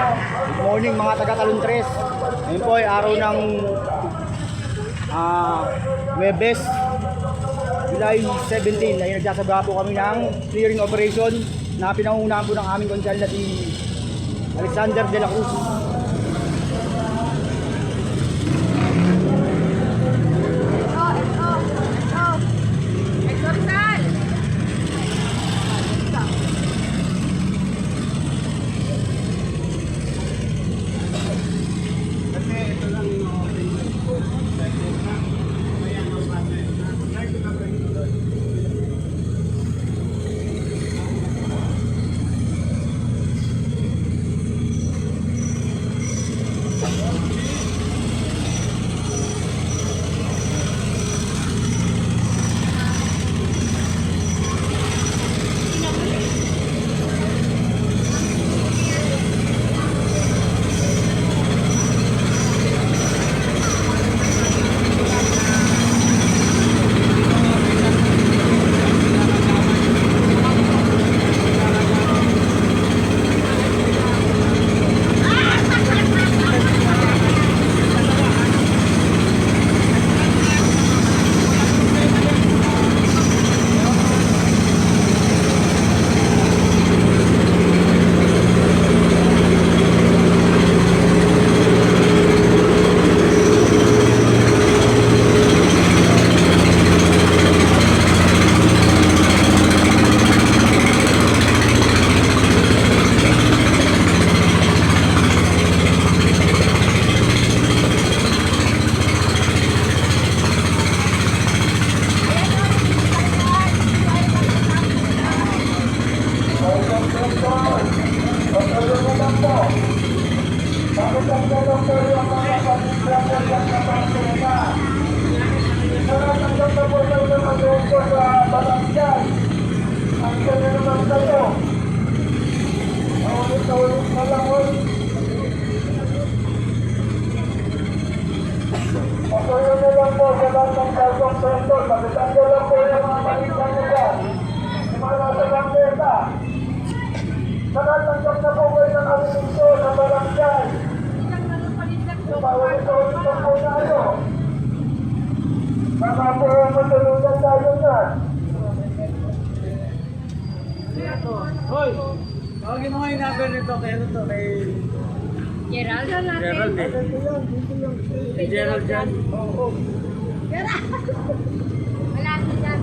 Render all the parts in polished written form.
Good morning mga taga Taluntres. Ngayon po ay araw ng Webes, July 17 ay nagsasagawa po kami ng clearing operation na pinangungunahan po ng aming konsal na si Alexander de la Cruz. Nakatanggap na po kayo ng alimenso sa barangay. Paulit-ulit na po tayo. Baka po matulungan tayo yan. Hoy! Tawagin mo nga yung number nito kay ano to, kay Gerald? Gerald eh. Kay Gerald dyan. Oo. Wala si dyan.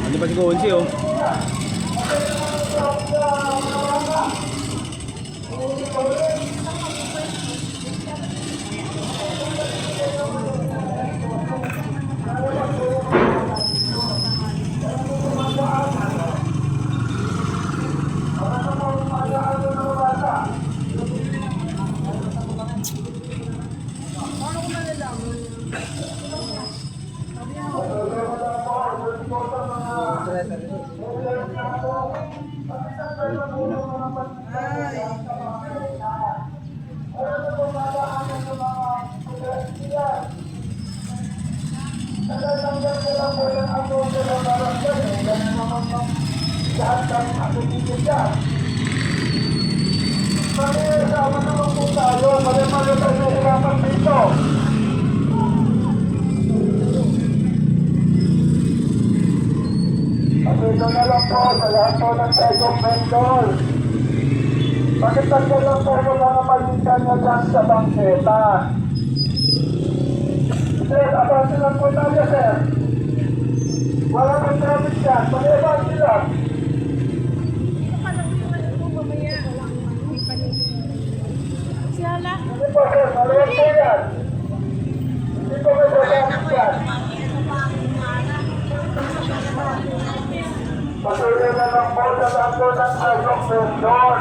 Ano ba si Gonzi oh? Sama naman po tayo, mali-mali tayo nahirapan dito. Pakita na lang po sa lahat po ng segong vendor. Pakitagyan lang po yung mga palintan na dyan sa bangketa. Sir, abante lang po tayo, sir. Wala pang traffic dyan, pag-ebante lang. Hindi po, sir, maluwag po yan. Hindi po may traffic dyan. Patuloy na lang po sa lahat po ng segong vendor.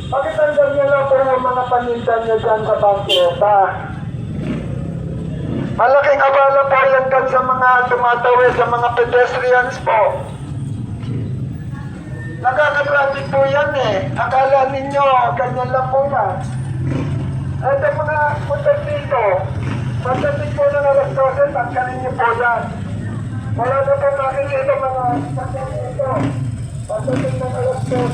Pakitagyan niyo lang po yung mga panindan niyo dyan sa bangketa. Malaking abala po yan kan sa mga tumatawid, sa mga pedestrians po. Nakaka-traffic po yan eh. Akala ninyo, ganyan lang po yan. At ang mga puntas dito, pagdating po ng alas 12, tanggalin niyo po yan. Wala na po makikita mga puntas dito. Pagdating ng alas 12.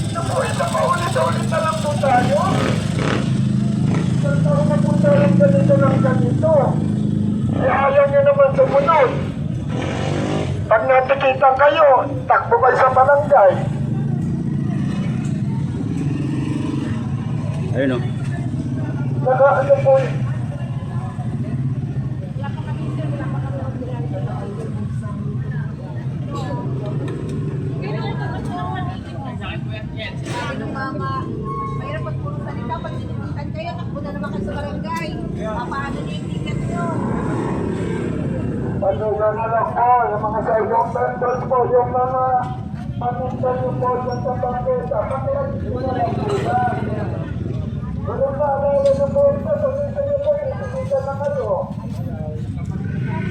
Ito po, ulit-ulit na lang po tayo. Isang taon na po tayong ganito ng ganito. Eh, ayaw nyo naman sumunod. Pag natikitan kayo, takbo kayo sa barangay. Ayun o. Ano po yun? Mahirap pag puro salita, pag sinitikan kayo, takbo na naman kayo sa barangay. Papaano niyo yung ticket nyo? Patuloy na lang po, yung mga segong vendors po, yung mga panindan nyo po dyan sa bangketa. Pakiagin na lang po yan. Walang maalala nyo po ito, sabihin nyo po, titikitan na kayo.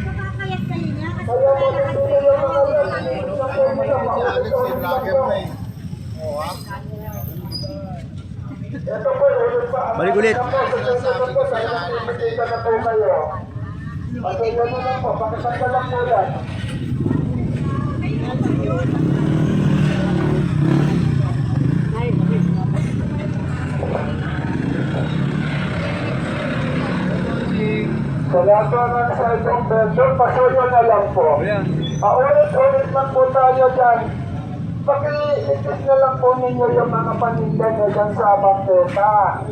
Nakakayat kayo niya kasi Kaya po, wala hindi nyo yung mga vendors na po nila, maulit-ulit lang po. Ito po, ulit pa. Balik ulit. Ito po, susunod po, sa ilang titikitan na po kayo. Patuloy na lang po, pakitagyan lang po yan. Sa lahat po ng cellphone vendor, pasuyo na lang po. Paulit-ulit lang po tayo dyan. Paki-itis na lang po ninyo yung mga panindan na dyan sa bangketa.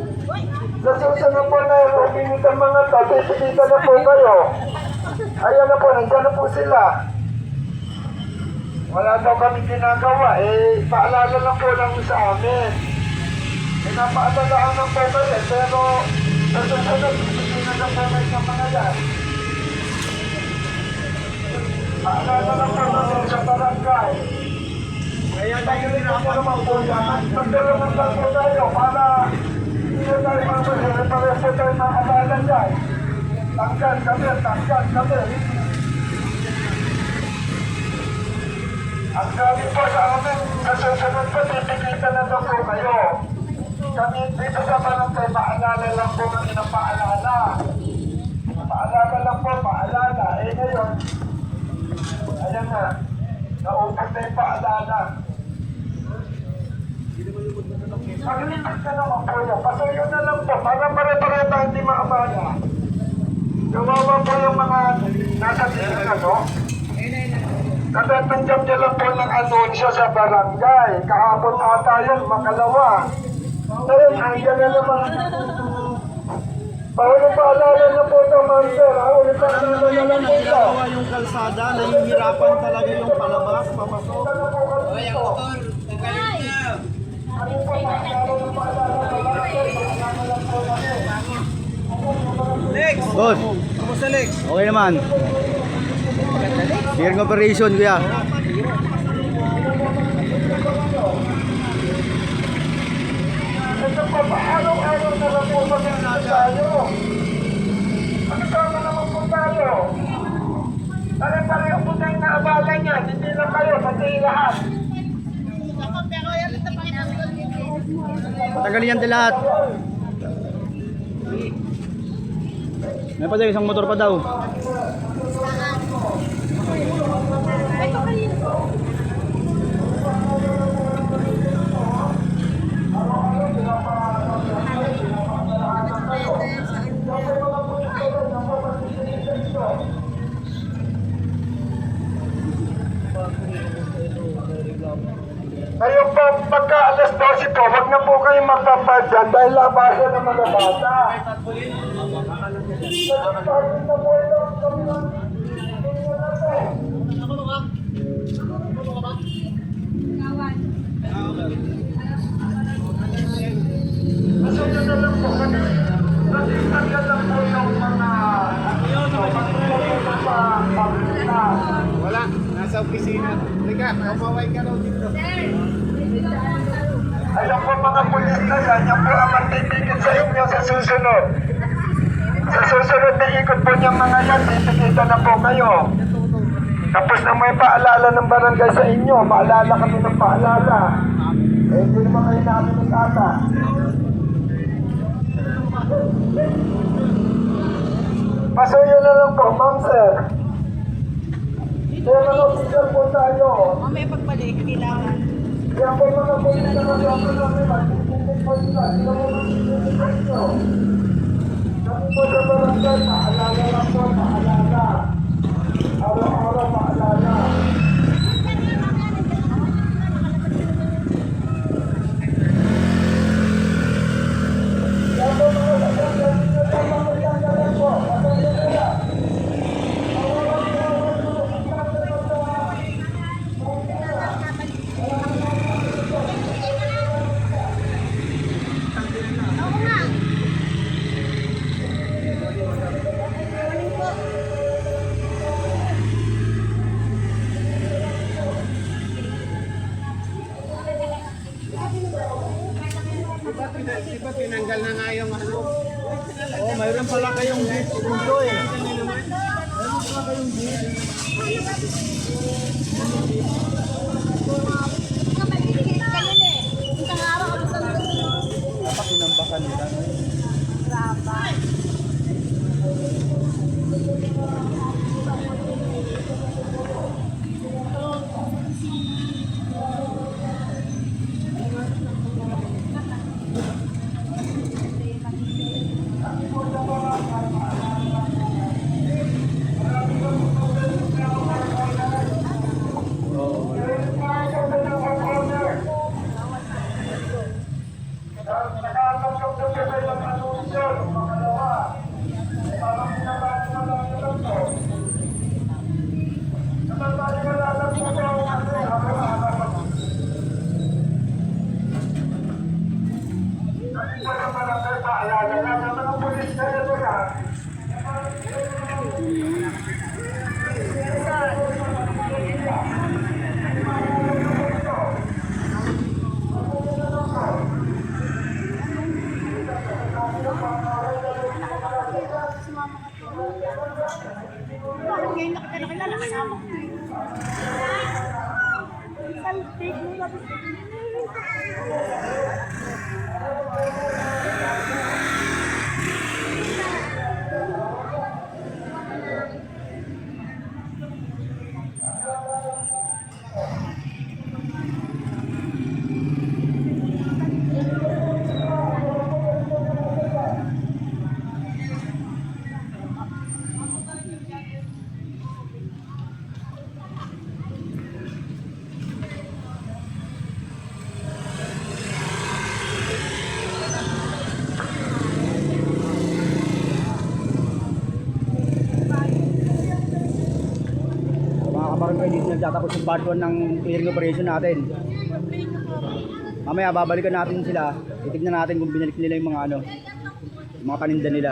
Sa susunod po na yung ang mga to, titikita na po kayo. Ayan na po, nandiyan na po sila. Wala daw kami ginagawa, eh, paalala lang po lang sa amin. Pinapaalalahan lang po kayo, pero sa susunod, hindi na lang po kayo sa mga yan. Paalala lang po namin sa barangay. Kaya tayo rin ako naman po yan. Magdalaman lang po tayo para hindi na tayo mamaya. Pareho po tayo makabala dyan. Tanggal kami, tanggal kami. Ang galing po sa amin, sa susunod po, titikita na lang po kayo. Kami dito sa barangay, paalala lang po ng inapaalala. Paalala lang po, paalala. Eh ngayon, ayan na, naupag na yung paalala. Maglipas ka naman po yan, pasuyo na lang po, para pare-pare tayo hindi maabala. Gawawa po yung mga nasa dito na, no? Natatanggap niya lang po ng anunsyo sa barangay. Kahapon ata yun, makalawa. Pero nandiyan na naman. Paulit paalala na po ito, ma'am sir. Ulit paalala na lang po ito. Ginagawa yung kalsada, nahihirapan talaga yung palabas, papasok. Lex! Boss, Kamusta Lex? okay naman. Clearing operation, kuya. Ito po, araw-araw na lang po mag-ano tayo. Ano tama naman po tayo? Pare-pareho po tayong naabala niyan. Hindi lang kayo, pati lahat. Tagalin yan lahat. May pa daw, isang motor pa daw. Ngayon po, pagka alas 12 po, huwag na po kayong magpapad dyan dahil labasan ng mga bata. Masunod na lang po kasi tanggal lang po yung mga Wala, nasa opisina. Liga, kapaway ka raw dito. Alam po mga pulis na yan po ang magtitigil sa inyo sa susunod. Sa susunod na ikot po niyang mga yan, titigita na po kayo. Tapos na may paalala ng barangay sa inyo, maalala kami ng paalala. Eh, hindi naman kayo namin ng ata. Pasuyo na lang po, ma'am sir. Kaya mag-official po tayo. Mamaya pagbalik, kailangan. Kaya po mga pulis na mag-official namin, mag-official po sila. Sila po mag-official nyo. Kami po sa barangay, paalala lang po, paalala. Araw-araw paalala. Kaya po mga barangay, sila po mag-official po. Di ba tinanggal na nga yung ano? Oh, mayroon pala kayong gate dito eh. Mayroon pala kayong gate. Dapat tinambakan nila. barangay dito nagtatapos yung part 1 ng clearing operation natin. Mamaya babalikan natin sila. Titignan natin kung binalik nila yung mga ano, yung mga paninda nila.